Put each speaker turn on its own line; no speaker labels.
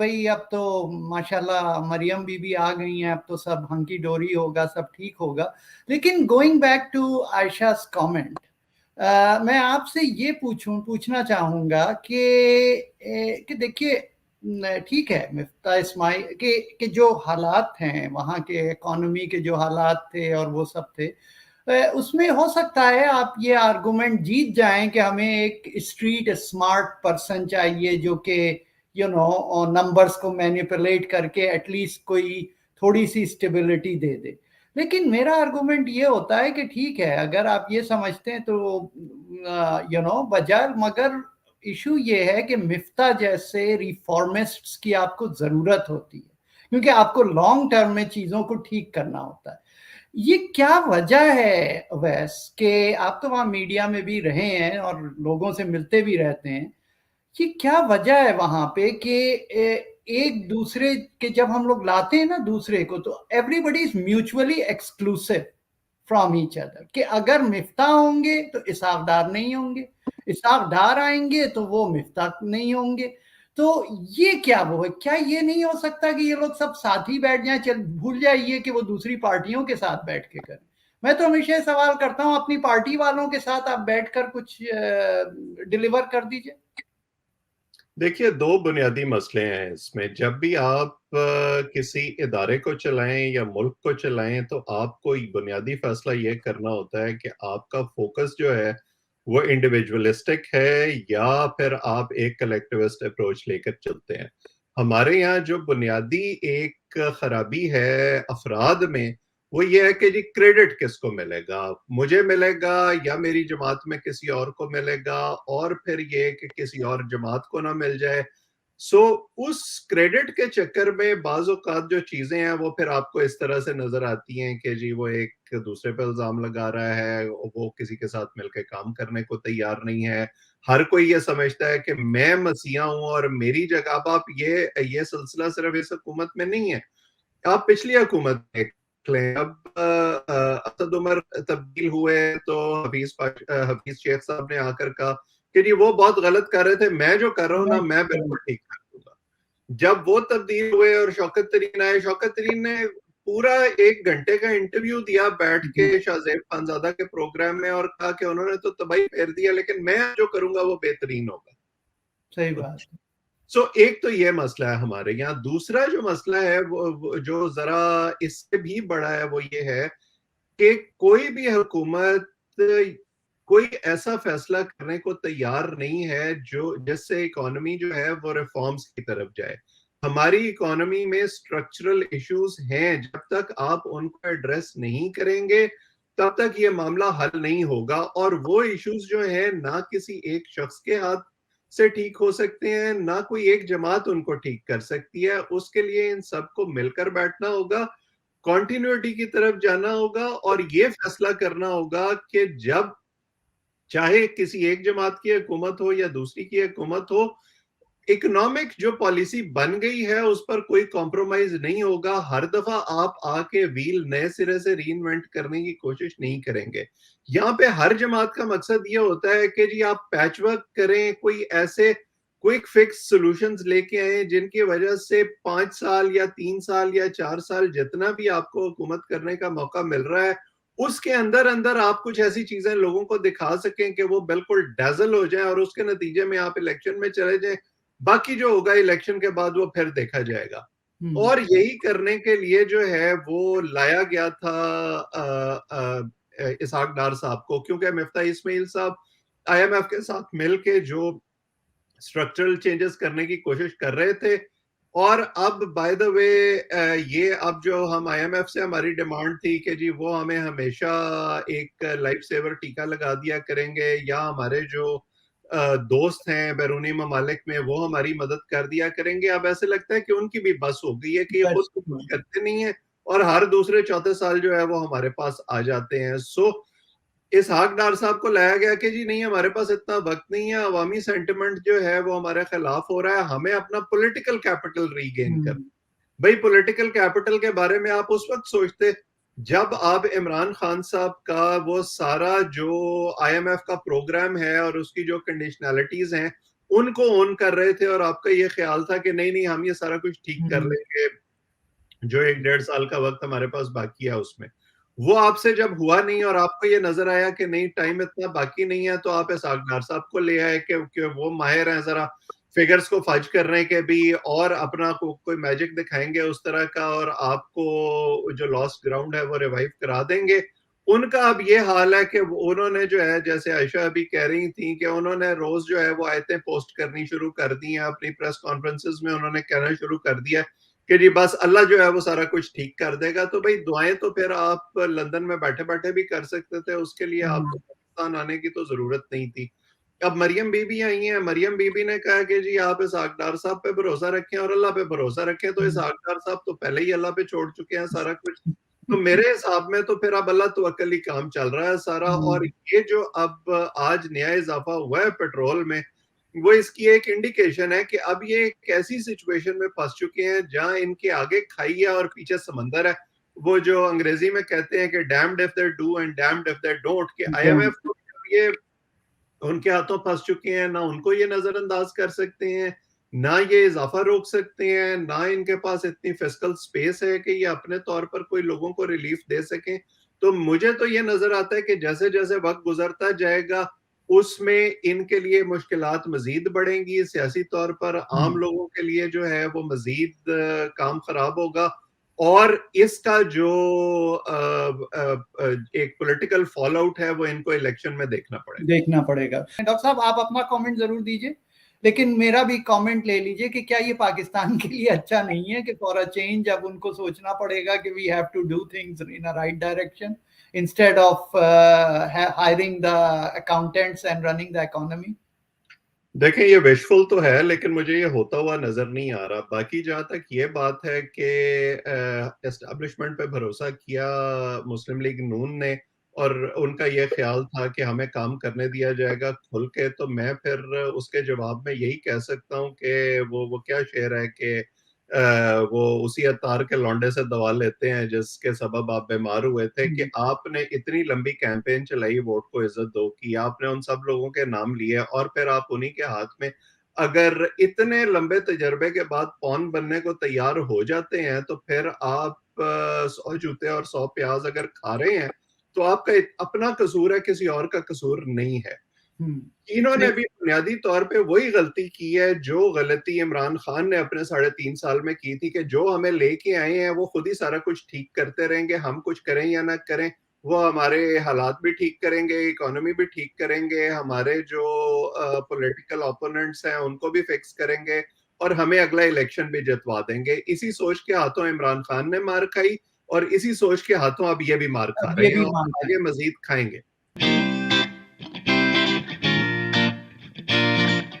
भाई अब तो माशाल्लाह मरियम बीबी आ गई हैं, अब तो सब हंकी डोरी होगा, सब ठीक होगा। लेकिन गोइंग बैक टू आयशा's कमेंट, मैं आपसे ये पूछना चाहूंगा कि देखिए, ठीक है, मिफ्ता इस्माइल के जो हालात हैं, वहाँ के इकोनॉमी के जो हालात थे और वो सब थे, उसमें हो सकता है आप ये आर्गुमेंट जीत जाएं कि हमें एक स्ट्रीट स्मार्ट पर्सन चाहिए जो कि नंबर्स को मैनिपुलेट करके एटलीस्ट कोई थोड़ी सी स्टेबिलिटी दे दे। लेकिन मेरा आर्गुमेंट ये होता है कि ठीक है, अगर आप ये समझते हैं तो बजर, मगर इशू ये है कि मिफ्ता जैसे रिफॉर्मिस्ट्स की आपको जरूरत होती है, क्योंकि आपको लॉन्ग टर्म में चीजों को ठीक करना होता है। ये क्या वजह है अवैस कि आप तो वहां मीडिया में भी रहे हैं और लोगों से मिलते भी रहते हैं, ये क्या वजह है वहां पे कि एक दूसरे के जब हम लोग लाते हैं ना दूसरे को, तो everybody is mutually exclusive from each other, कि अगर मिफ्ता होंगे तो इसहाक डार नहीं होंगे, इसहाक डार आएंगे तो वो मिफ्ता नहीं होंगे। तो ये क्या वो है, क्या ये नहीं हो सकता कि ये लोग सब साथ ही बैठ जाएं, चल भूल जाइए कि वो दूसरी पार्टियों के साथ बैठ के करें। मैं तो हमेशा ये सवाल करता हूं, अपनी पार्टी वालों के साथ आप बैठकर कुछ डिलीवर कर दीजिए।
देखिए, दो बुनियादी मसले हैं इसमें। जब भी आप किसी इदारे को चलाएं या मुल्क को चलाएं तो आपको बुनियादी फैसला ये करना होता है कि आपका फोकस जो है वो इंडिविजुअलिस्टिक है या फिर आप एक कलेक्टिविस्ट अप्रोच लेकर चलते हैं। हमारे यहाँ जो बुनियादी एक खराबी है अफराद में, वो ये है कि जी क्रेडिट किसको मिलेगा, मुझे मिलेगा या मेरी जमात में किसी और को मिलेगा, और फिर ये कि किसी और जमात को ना मिल जाए। सो उस क्रेडिट के चक्कर में बाज़ औक़ात जो चीजें हैं वो फिर आपको इस तरह से नजर आती हैं कि जी वो एक दूसरे पर इल्जाम लगा रहा है, वो किसी के साथ मिलकर काम करने को तैयार नहीं है। हर कोई ये समझता है कि मैं मसीहा हूं और मेरी जगह। अब आप ये सिलसिला सिर्फ इस हुकूमत में नहीं है, आप पिछली हुकूमत देख लें। अब असद उमर तब्दील हुए तो हफीज शेख साहब ने आकर कहा कि जी वो बहुत गलत कर रहे थे, मैं जो कर रहा हूँ ना मैं बिल्कुल ठीक कर दूंगा। जब वो तब्दील हुए और शौकत तरीन आए, शौकत तरीन ने पूरा 1 घंटे का इंटरव्यू दिया बैठ के शाहजेब खानजादा के प्रोग्राम में और कहा कि उन्होंने तो तबाही फेर दिया, लेकिन मैं जो करूंगा वो बेहतरीन होगा।
सही बात।
एक तो ये मसला है हमारे यहाँ। दूसरा जो मसला है वो जो जरा इससे भी बड़ा है, वो ये है कि कोई भी हुकूमत कोई ऐसा फैसला करने को तैयार नहीं है जो जिससे इकोनॉमी जो है वो रिफॉर्म्स की तरफ जाए। हमारी इकोनॉमी में स्ट्रक्चरल इश्यूज हैं, जब तक आप उनको एड्रेस नहीं करेंगे तब तक ये मामला हल नहीं होगा। और वो इश्यूज जो है ना किसी एक शख्स के हाथ से ठीक हो सकते हैं, ना कोई एक जमात उनको ठीक कर सकती है। उसके लिए इन सबको मिलकर बैठना होगा, कॉन्टिन्यूटी की तरफ जाना होगा और ये फैसला करना होगा कि जब चाहे किसी एक जमात की हुकूमत हो या दूसरी की हुकूमत हो, इकोनॉमिक जो पॉलिसी बन गई है उस पर कोई कॉम्प्रोमाइज नहीं होगा। हर दफा आप आके व्हील नए सिरे से रीइन्वेंट करने की कोशिश नहीं करेंगे। यहाँ पे हर जमात का मकसद ये होता है कि जी आप पैचवर्क करें, कोई ऐसे क्विक फिक्स सॉल्यूशंस लेके आए जिनकी वजह से 5 साल या 3 साल या 4 साल जितना भी आपको हुकूमत करने का मौका मिल रहा है, उसके अंदर अंदर आप कुछ ऐसी चीजें लोगों को दिखा सकें कि वो बिल्कुल डैजल हो जाए और उसके नतीजे में आप इलेक्शन में चले जाएं। बाकी जो होगा इलेक्शन के बाद वो फिर देखा जाएगा। और यही करने के लिए जो है वो लाया गया था इसहाक डार साहब को, क्योंकि मिफ्ता इस्माइल साहब आईएमएफ के साथ मिलके जो स्ट्रक्चरल चेंजेस करने की कोशिश कर रहे थे। और अब बाय द वे ये अब जो हम आईएमएफ से हमारी डिमांड थी कि जी वो हमें हमेशा एक लाइफ सेवर टीका लगा दिया करेंगे या हमारे जो दोस्त हैं बैरूनी ममालिक में वो हमारी मदद कर दिया करेंगे, अब ऐसे लगता है कि उनकी भी बस हो गई है कि ये खुद कुछ करते नहीं है और हर दूसरे चौथे साल जो है वो हमारे पास आ जाते हैं। सो इसहाक डार साहब को लाया गया कि जी नहीं, हमारे पास इतना वक्त नहीं है, अवामी सेंटिमेंट जो है वो हमारे खिलाफ हो रहा है, हमें अपना पॉलिटिकल कैपिटल रीगेन कर। भाई पॉलिटिकल कैपिटल के बारे में आप उस वक्त सोचते जब आप इमरान खान साहब का वो सारा जो आईएमएफ का प्रोग्राम है और उसकी जो कंडीशनैलिटीज हैं उनको ओन कर रहे थे और आपका ये ख्याल था कि नहीं नहीं हम ये सारा कुछ ठीक कर लेंगे, जो 1-1.5 साल का वक्त हमारे पास बाकी है उसमें, वो आपसे जब हुआ नहीं और आपको ये नजर आया कि नहीं टाइम इतना बाकी नहीं है, तो आप इसहाक डार साहब को ले आए कि वो माहिर हैं जरा फिगर्स को फज करने के भी, और अपना कोई मैजिक दिखाएंगे उस तरह का, और आपको जो लॉस्ट ग्राउंड है वो रिवाइव करा देंगे। उनका अब ये हाल है कि उन्होंने जो है, जैसे आयशा अभी कह रही थी कि उन्होंने रोज जो है वो आयतें पोस्ट करनी शुरू कर दी हैं, अपनी प्रेस कॉन्फ्रेंसेस में उन्होंने कहना शुरू कर दिया कि जी बस अल्लाह जो है वो सारा कुछ ठीक कर देगा। तो भाई दुआएं तो फिर आप लंदन में बैठे बैठे भी कर सकते थे, उसके लिए आपको पाकिस्तान आने की तो जरूरत नहीं थी। अब मरियम बीबी आई हैं, मरियम बीबी ने कहा कि जी आप इसहाक डार साहब पे भरोसा रखें और अल्लाह पे भरोसा रखें, तो इसहाक डार साहब तो पहले ही अल्लाह पे छोड़ चुके हैं सारा कुछ। तो मेरे हिसाब में तो फिर अब अल्लाह तवक्कल ही काम चल रहा है सारा। और ये जो अब आज नया इजाफा हुआ है पेट्रोल में, वो इसकी एक इंडिकेशन है कि अब ये एक ऐसी सिचुएशन में फंस चुके हैं जहां इनके आगे खाई है और पीछे समंदर है। वो जो अंग्रेजी में कहते हैं कि damned if they do and damned if they don't, कि IMF तो ये उनके हाथों फंस चुके हैं, ना उनको ये नजरअंदाज कर सकते हैं, ना ये इजाफा रोक सकते हैं, ना इनके पास इतनी फिस्कल स्पेस है कि ये अपने तौर पर कोई लोगों को रिलीफ दे सकें। तो मुझे तो ये नजर आता है कि जैसे जैसे वक्त गुजरता जाएगा उसमें इनके लिए मुश्किलात मजीद बढ़ेंगी, सियासी तौर पर आम लोगों के लिए जो है वो मजीद काम खराब होगा, और इसका जो एक पॉलिटिकल फॉल आउट है वो इनको इलेक्शन में देखना पड़ेगा।
डॉक्टर साहब आप अपना कमेंट जरूर दीजिए, लेकिन मेरा भी कमेंट ले लीजिए कि क्या ये पाकिस्तान के लिए अच्छा नहीं है कि फॉर अ चेंज अब उनको सोचना पड़ेगा कि we have to do things in a right direction instead of hiring the accountants and running the economy.
देखें ये विशफुल तो है, लेकिन मुझे ये होता हुआ नजर नहीं आ रहा। बाकी जहां तक ये बात है कि एस्टेब्लिशमेंट पे भरोसा किया मुस्लिम लीग नून ने और उनका ये ख्याल था कि हमें काम करने दिया जाएगा खुल के, तो मैं फिर उसके जवाब में यही कह सकता हूँ कि वो क्या शेर है कि वो उसी अतार के लौंडे से दवा लेते हैं जिसके सबब आप बीमार हुए थे, कि आपने इतनी लंबी कैंपेन चलाई वोट को इज्जत दो की, आपने उन सब लोगों के नाम लिए और फिर आप उन्हीं के हाथ में अगर इतने लंबे तजर्बे के बाद पौन बनने को तैयार हो जाते हैं, तो फिर आप 100 जूते और 100 प्याज अगर खा रहे हैं तो आपका अपना कसूर है, किसी और का कसूर नहीं है। इन्होंने भी बुनियादी तौर पे वही गलती की है जो गलती इमरान खान ने अपने 3.5 साल में की थी, कि जो हमें लेके आए हैं वो खुद ही सारा कुछ ठीक करते रहेंगे, हम कुछ करें या ना करें, वो हमारे हालात भी ठीक करेंगे, इकोनॉमी भी ठीक करेंगे, हमारे जो पॉलिटिकल ओपोनेंट्स हैं उनको भी फिक्स करेंगे और हमें अगला इलेक्शन भी जितवा देंगे। इसी सोच के हाथों इमरान खान ने मार खाई और इसी सोच के हाथों अब ये भी मार खा रहे हैं और आगे मजीद खाएंगे।